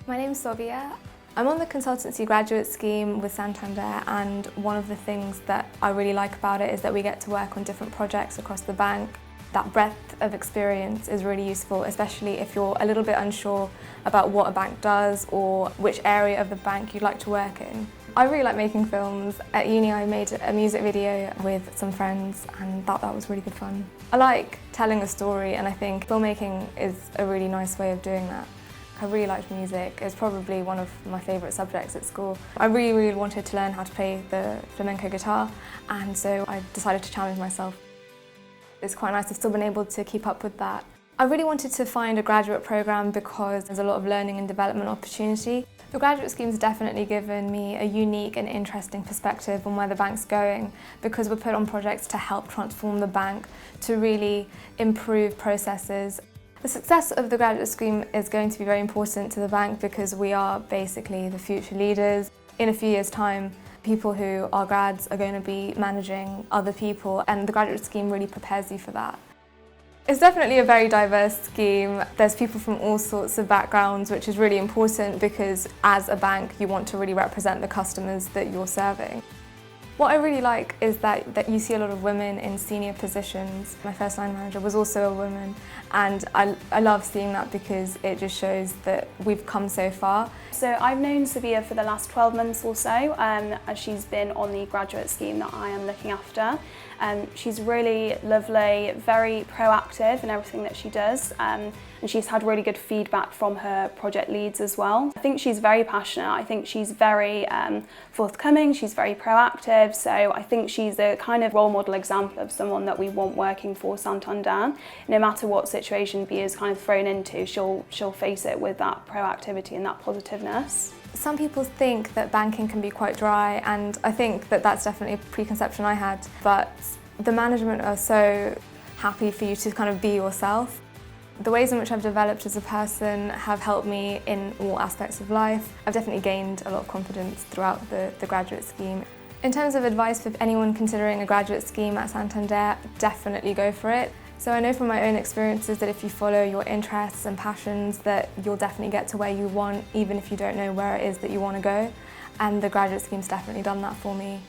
My name's Sobia. I'm on the consultancy graduate scheme with Santander, and one of the things that I really like about it is that we get to work on different projects across the bank. That breadth of experience is really useful, especially if you're a little bit unsure about what a bank does or which area of the bank you'd like to work in. I really like making films. At uni I made a music video with some friends and that was really good fun. I like telling a story, and I think filmmaking is a really nice way of doing that. I really liked music. It's probably one of my favourite subjects at school. I really wanted to learn how to play the flamenco guitar, and so I decided to challenge myself. It's quite nice to still been able to keep up with that. I really wanted to find a graduate programme because there's a lot of learning and development opportunity. The graduate scheme's definitely given me a unique and interesting perspective on where the bank's going, because we're put on projects to help transform the bank, to really improve processes. The success of the graduate scheme is going to be very important to the bank because we are basically the future leaders. In a few years' time, people who are grads are going to be managing other people, and the graduate scheme really prepares you for that. It's definitely a very diverse scheme. There's people from all sorts of backgrounds, which is really important because as a bank you want to really represent the customers that you're serving. What I really like is that you see a lot of women in senior positions. My first line manager was also a woman, and I love seeing that because it just shows that we've come so far. So I've known Sobia for the last 12 months or so, as she's been on the graduate scheme that I am looking after. She's really lovely, very proactive in everything that she does, and she's had really good feedback from her project leads as well. I think she's very passionate. I think she's very forthcoming, she's very proactive, so I think she's a kind of role model example of someone that we want working for Santander. No matter what situation B is kind of thrown into, she'll face it with that proactivity and that positiveness. Some people think that banking can be quite dry, and I think that that's definitely a preconception I had, but the management are so happy for you to kind of be yourself. The ways in which I've developed as a person have helped me in all aspects of life. I've definitely gained a lot of confidence throughout the graduate scheme. In terms of advice for anyone considering a graduate scheme at Santander, definitely go for it. So I know from my own experiences that if you follow your interests and passions, that you'll definitely get to where you want, even if you don't know where it is that you want to go. And the graduate scheme's definitely done that for me.